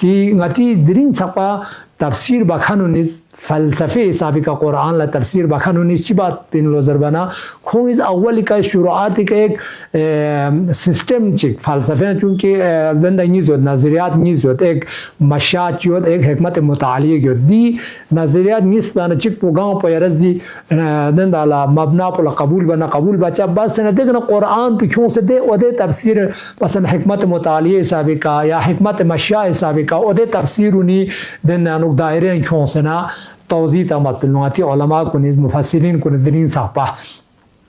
कि ngati dirin sapa tafsir bakhanunis falsafe hisabi ka Quran la tafsir bakhanunis ची बात pin loser बना खों इस अव्वल का शुरुआत का एक सिस्टम चिक falsafe चूंकि दंदा नीज़ नज़रियात नीज़ एक मशात चीज़ एक हिकमत मुतालिय जो दी नज़रियात नीज़ बना चिक पुगांव पैरस दी दंदा ला मबना पुला कबूल बना कबूल बचा बस न देखना कुरान पे क्यों से दे ओदे तफसीर पसंद हिकमत मुतालिय हिसाबी का या हिकमत मशा हिसाबी का ओदे तफसीर उन्हीं दंदा नुक दायरे क्यों से ना तौज़ी तमत पिलनुआती उलमा को निज़ मुफस्सिरीन को निज़रीन सापा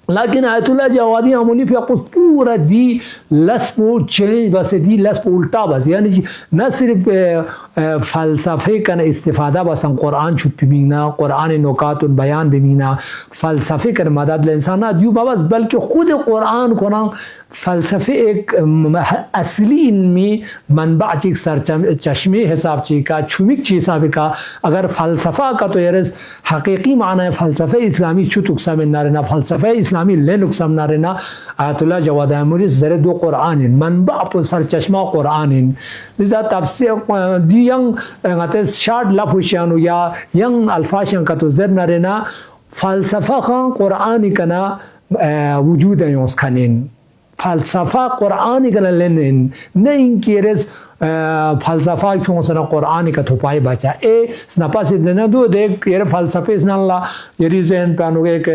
लेकिन आयतुल्लाह जवादी अमूली पे कुछ पूरा दी लस्पो चेंज बस दी लस्पो उल्टा बस यानी न सिर्फ फ़लसफ़े का इस्तिफ़ादा बस हम कुरान छुपी मीना कुरान नुकात बयान भी मीना फ़लसफ़े का मदद ले इंसान दियो बाबा बल्कि खुद कुरान को ना फ़लसफ़े एक असली इनमी मनबा चीक सर चश्मे हिसाब ची का छुमिक ची हिसाब का अगर फ़लसफ़ा का तो यार हकीकी माना है फ़लसफ़े इस्लामी छुतुक्सा में ना रहना फ़लसफ़े इस्लामी ले नुकसान ना रहना आयतुल्लाह जवाद अमूली ज़रे दो कुरान मनबा पर सर चश्मा कुरान लिज़ा तफसीर दी यंग गते शार्ट लफुशियानु या यंग अल्फाशियन का तो ज़र ना रहना फ़लसफ़ा खां कुरान का ना वजूद है उसखानें फ़लसफ़ा कुरान का लेने नहीं किरेस फ़लसफ़ा क्यों सना कुरान का थुपाई बचा स्नपा से देना दो देख ये फ़लसफ़े स्नल्ला ये रीज़न पे अनुगे एक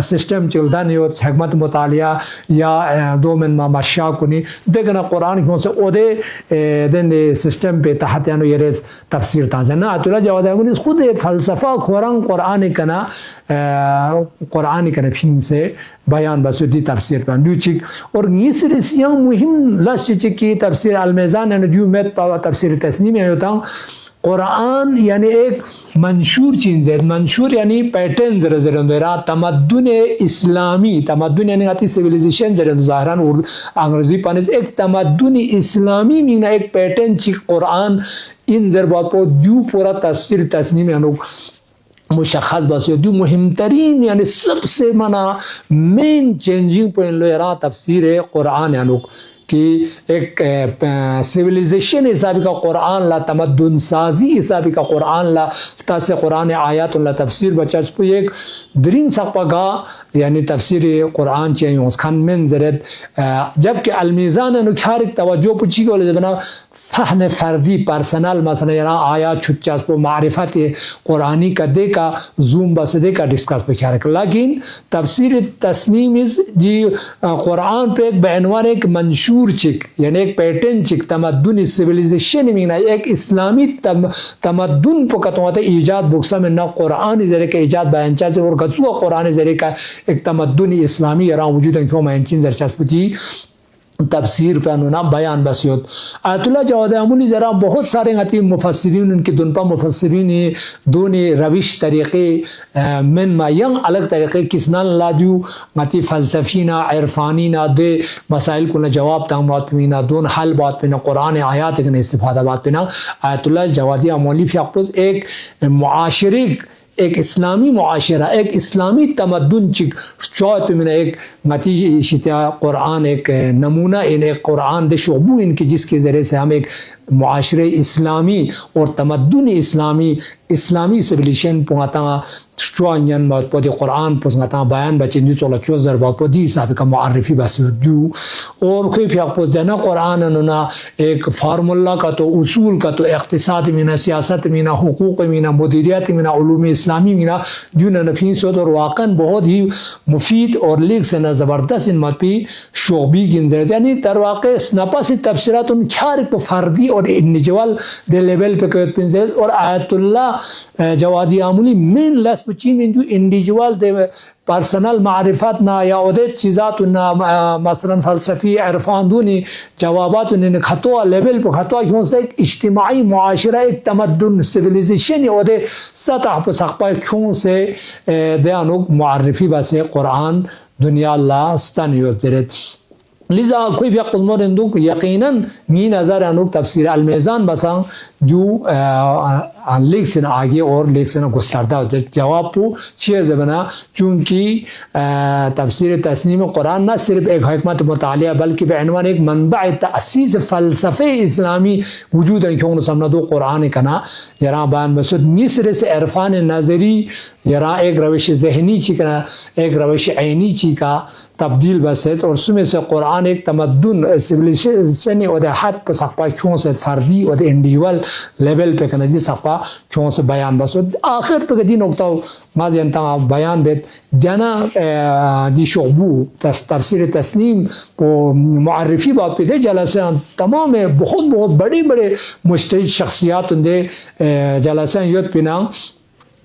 सिस्टम चलता नहीं हो हिकमत मुतालिया या दो में मशा कुनी देखना कुरान क्यों से ओदे देन सिस्टम पे तहत यानो ये तफसीर ताज़ा ना अतुल्लाह जवाद अमूली खुद फ़लसफ़ा कुरान का ना कुरान का फिन से बयान बसुदी तफसीर पे दूचिक और नीसरिसियाँ मुहिम लश्ची की तफसीर अलमेज़ान यानी जो मैं तफसीर तस्नीम में होता हूँ कुरान यानी एक मंशूर चीज़ है मंशूर यानी पैटर्न ज़रा ज़रा अंदर तमद्दुन इस्लामी तमद्दुन यानी आती सिविलाइजेशन ज़रा ज़ाहरान और अंग्रेज़ी पाने से एक तमद्दुन इस्लामी मीना एक पैटर्न ची कुरान इन ज़रबात को जो पूरा तफसीर तस्नीम में अनुक मुशख़्ख़स बस जो मुहिम तरीन यानी सबसे मना मेन चेंजिंग पॉइंट लो यारा तफसीर कुरान यानुक कि एक सिविलाइजेशन हिसाब का कुरान ला तमद्दुन साजी हिसाब का कुरान ला तासे कुरान आयात ला तफसीर बचा इस पर एक दरिन सपगा यानी तफसीर कुरान चाहिए उसखान में ज़रत जबकि अलमीज़ान अनुखारिक तवज्जो पुछी को लेजना फ़हम फ़र्दी पर्सनल मसला यारा आयात छुच्चा पर मारिफत कुरानी का दे का जूम बस दे का डिस्कस पे क्या रख लेकिन तफसीर तस्नीम इस जी कुरान पे एक बैनवान एक मंशूर चिक यानी एक पैटर्न चिक तमद्दुन सिविलाइजेशन में ना एक इस्लामी तमद्दुन पकड़ते ईजाद बुक्सा में ना कुरान ज़रिए का ईजाद बयान चाहे और गज़ुआ कुरान ज़रिए का एक तमद्दुन इस्लामी यारा वजूद है क्यों मैं इन चीज़ चस्पती तफसीर पे अनुना बयान बसियत आयतुल्लाह जवाद अमूली ज़रा बहुत सारे गति मुफस्सिरीन उनकी दुनपा मुफस्सिरीन दोने रविश तरीक़े मन मायंग अलग तरीक़े किसनान लाजू गति फ़लसफ़ीना इरफ़ानीना दे मसाइल को न जवाब ताम बात पे ना दोन हल बात पे ना कुरान आयात के न इस्तिफ़ादा बात पे ना आयतुल्लाह जवादी अमूली फ़ियाक़ुज़ एक मुआशरे एक इस्लामी मुआशरा एक इस्लामी तमद्दुन चिक चौथ में एक नतीजे शिता कुरान एक नमूना इन एक कुरान दे शोबू इनकी जिसके ज़रिए से हम एक मुआशरे इस्लामी और तमद्दुन इस्लामी सिविलाइजेशन पुंगाता स्ट्रॉन्जन बहुत पौधे कुरान पुंगाता बयान बच्चे न्यू चोला चोज़र बहुत पौधी हिसाब का मुआरफी बस दू और कोई फिर आपको देना कुरान अनुना एक फार्मूला का तो उसूल का तो इक़्तिसाद मीना सियासत मीना हुकूक मीना मुदीरियत मीना उलूम इस्लामी मीना जो नफीस और वाकन बहुत ही मुफीद और लीग से न ज़बरदस्त इन मत पे शोबी गिनजर यानी तरवाक़े स्नपा से तफसीरात उन चार को फ़र्दी और इंडिविजुअल दे लेवल पे कोई पिंजर और आयतुल्लाह जवादी अमूली मेन लस बचीन जो इंडिविजुअल दे पर्सनल मारिफत ना या उदे चीज़ात ना मसलन फ़लसफ़ी इरफ़ान दूनी जवाबात उन्हें खतवा लेवल पर खतवा क्यों से एक इज्तिमाई मुआशरा एक तमद्दुन सिविलाइजेशन उदे सतह पर सक़पा क्यों से दयानुक मुआरफी बस कुरान दुनिया अल्लाह स्तन योजरत लिजा कोई भी अक़्ज़ इंदुक यकीनन नी नज़र अनुक तफसीर अल-मीज़ान बसां जो लिख से आगे और लिख से गुस्तारदा जवाब पू चीज़ ज़बना चूँकि तफसीर तस्नीम कुरान न सिर्फ एक हिकमत मुतालिया बल्कि बेअनवान एक मनबा तअसीस फ़लसफ़े इस्लामी वजूद क्यों समना दो कुरान कना यरा बान बसुद मिस्र से इरफान नज़री यरा एक रविश ज़हनी ची का एक रविश ऐनी ची का तब्दील बसत और उसमें से कुरान एक तमद्दुन सिविलाइजेशन और हद पर सकपा क्यों से फर्दी और इंडिविजुअल लेवल पे करना दी सकपा क्यों से बयान बस आखिर पे कदी नोकता माज़ यंता बयान बेत जाना दी शोबू तफसीर तस्नीम को मुआरफी बात पे थे जलसा तमाम बहुत बहुत बड़े बड़े मुश्तहिद शख्सियात उन्दे जलसा युद्ध पिना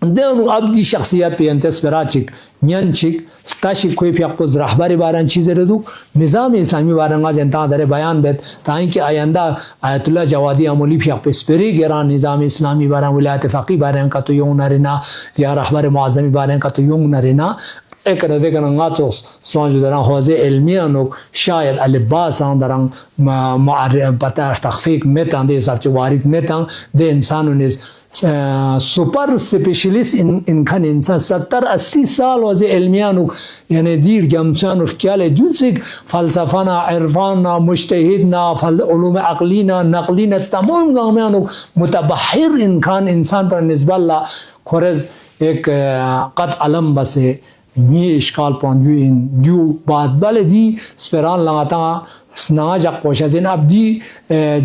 देन अब दी शख्सियत पे अंतस्पराचिक मियांचिक ताशिक कोई भी आपको रहबरी बारन चीज़ें रदू निज़ाम इस्लामी बारंगा जनता दरे बयान बेत ताकि कि आयंदा आयतुल्लाह जवादी अमोली भी आप स्पेरी गेरा निज़ाम इस्लामी बारंग विलायत फ़क़ी बारंग का तो यूं नरिना या रहबर मुअज़्ज़म बारंग का तो यूं नरिना एक रदे का नंगाचो स्वांजु दरां हौज़े इल्मिया नोक शायद अलिबास आं दरां मुआर्रिफ पता तख़फ़ीक मेतां दे हिसाब से वारिद मेतां दे इंसानों ने सुपर स्पेशलिस्ट इनखान इंसान 70-80 साल वज़े इल्मिया नोक यानी दीर जमसान उस क्या ले दूसरे फ़लसफ़ाना इरफ़ाना मुज्तहिदना उलूम अक़लीना नक़लीना तमाम गामियां नोक मुतबहिर इनखान इंसान पर निस्बल्ला खुरज़ एक क़त अलम बसे ये इश्काल पहुँचू इन जो बात वाले दी स्पेरान लगाता स्नाज अकोशाजिन अब दी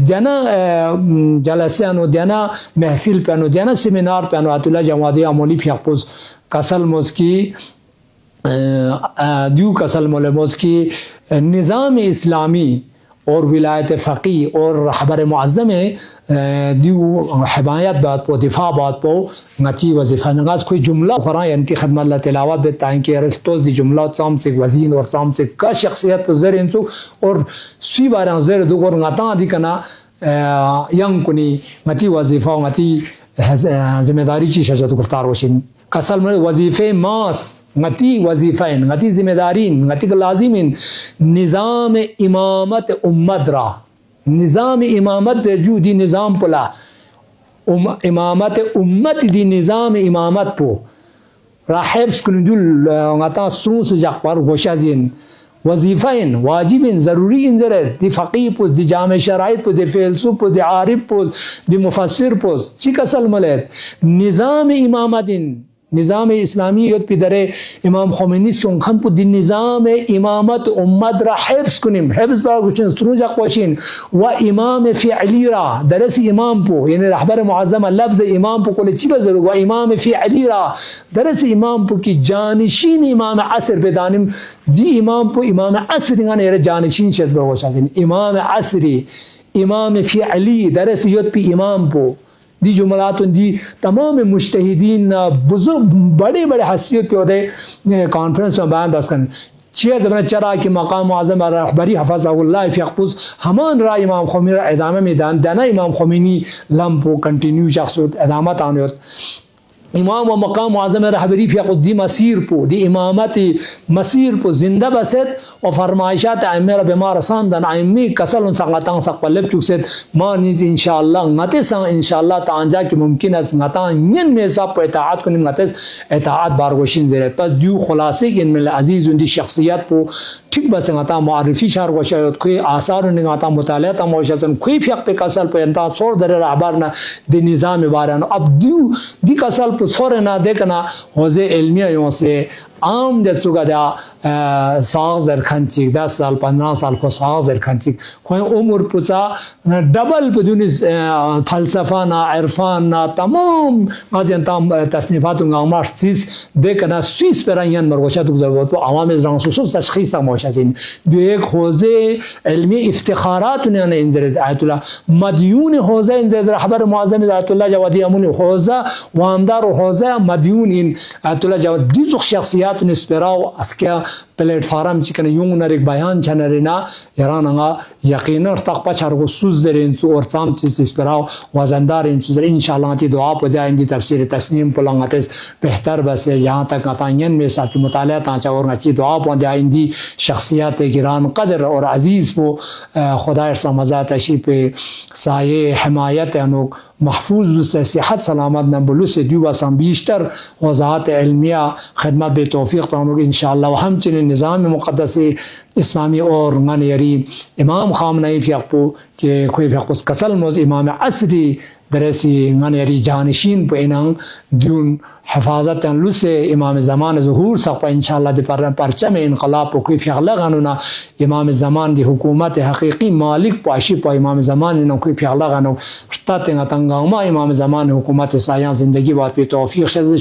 जना जलसियानो जना महफिल पेनो जना सेमिनार पेनो आतुल्लाह जवादी अमोली फियाकुस कसल मोस्की दू कसल मोलेमोस की निज़ाम इस्लामी और विलायत फ़क़ी और रहबर मुअज़्ज़म दियो हिमायत बात पो दिफा बात पो नती वज़ीफ़ा नगाज़ कोई जुमला कुरान इनकी खदमत ला तिलावत बे ताकि अरस्तोस दी जुमला साम से वज़ीन और साम से का शख्सियत पर ज़र इंसु और सी बार ज़र दो और नता दी कना यंग कुनी नती वज़ीफ़ा नती ज़िम्मेदारी ची शजत कुल्तार वशिन कसल में वजीफ़े मास गति वजीफ़ैन गति ज़िम्मेदारीन गति लाजिमिन निज़ाम इमामत उम्मत रा निज़ाम इमामत जो दी निज़ाम पुला इमामत उम्मत दी निज़ाम इमामत पो राहिब्स कुन्दुल गता स्रूस जक पर गोशाजिन वजीफ़ैन वाजिबिन ज़रूरी इंजर दी फ़क़ी पुस दी जामे शराइत पुस दी फ़िलसुफ़ पुस दी आरिफ पुस दी मुफ़स्सिर पुस ची कसल मलेत निज़ाम इमामतिन निज़ाम इस्लामी युद्ध पिदरे इमाम ख़ुमैनी के उनखन पु दिन निज़ाम इमामत उम्मत रा हिफ्ज़ कुनिम हिफ्ज़ पर कुछ स्त्रुजा कोशिन व इमाम फ़िअली रा दरस इमाम पु यानी रहबर मुअज़्ज़म लफ्ज़ इमाम पु कोले चिबा ज़रूर व इमाम फ़िअली रा दरस इमाम पु की जानशीन इमाम असर पे दानिम दी इमाम पु इमाम असर गाने रे जानशीन शज़ बरोशाजिन इमाम असरी इमाम फ़िअली दरस युद्ध पे इमाम पु दी जुमलात दी तमाम मुज्तहिदीन बुजुर्ग बड़े बड़े हस्तियों पे होते कॉन्फ्रेंस में बयान बस करने चीज़ ज़माना चरा कि मकाम आज़म रहबरी हफ़ज़हुल्लाह फ़ियक़ुस हमान रा इमाम ख़ुमैनी इदामा मैदान दाना इमाम ख़ुमैनी लम्बो कंटिन्यू शख्स इदामत आने होत इमाम व मकाम आज़म रहबरी फ़ियक़ुस दी मसीर पो दी इमामती मसीर पो जिंदा बसत और फरमाइशात आइम्मे बेमार आसान दन आइम्मी कसल उन सक़ातां सक़ पल्लेब चुकसेत मानीज़ इंशाअल्लाह ngate sang इंशाअल्लाह तांजा कि मुमकिन है ngata इन में सब इताअत को ngate इताअत बारगोशिन ज़रे पर दू खुलासे इन में अजीज़ उनकी शख्सियत पो ठीक बस ngata मुआरफी शार गोशायत कोई आसार उन ngata मुतालिया तमोशसन कोई फ़ियक़ पे कसल पे अंता छोड़ दरे रहबर ना दी निज़ाम बारन अब दू दी कसल सोरे ना देखना हौज़े इल्मिया यों से आम जत्सुगा दा साग ज़रखंची 10 साल 15 साल को साग ज़रखंची कोई उम्र पुचा डबल पुजुनी फ़लसफ़ा ना इरफ़ान ना तमाम आज़ियन ताम तस्नीफ़ात उंगामार चीज़ देखना स्विस पर आयन मरगोशा तुक ज़रूरत तो आवाम इस रंग सुसुस तशख़ीस तक मोशाजिन जो एक हौज़े इल्मी इफ्तिखारात उन्हें इंजर आयतुल्लाह मदयून हौज़े इंजर रहबर मुअज़्ज़म आयतुल्लाह जवादी अमूनी हौज़ा वामदार हौज़ा मदयून इन आयतुल्लाह जवादी शख्सियत निस्पराव अस्किया प्लेटफॉर्म चिकन यूं नर एक बयान छनरेना यरानंगा यकीनन तक पछार सुजरें और साम चिस्पराव वजनदार इंशाल्लाह ती दुआ पदा इंदी तफसीर तस्नीम पुलंगतेस बेहतर बस जहां तक अतायन में साथ मुताला ताचा और नची दुआ पदा इंदी शख्सियत गिराम कदर और अजीज को खुदा समझात अशी पे साये हमायत अनुक महफूज से सेहत सलामत नबलू से दुआ सम बीशतर वजात इल्मिया खिदमत बे तौफीक तानुक इंशाल्लाह हम चिन निज़ाम मुक़द्दस इस्लामी और गन यरी इमाम खामनई फ़ियक़पो के कोई फ़ियक़ुस कसल मोज़ इमाम असरी दरसी गन यरी जानशीन पे इनांग दून हिफाजत लुसे इमाम ज़मान ज़हूर सक़ इंशाल्लाह दे परचम इनक़लाब को कोई फ़ियक़ला गानुना इमाम ज़मान दी हुकूमत हक़ीक़ी मालिक पाशी पा इमाम ज़मान ने कोई फ़ियक़ला गानु ताते तंगामा इमाम ज़मान हुकूमत साया ज़िंदगी बात पे तौफ़ीक़ शज़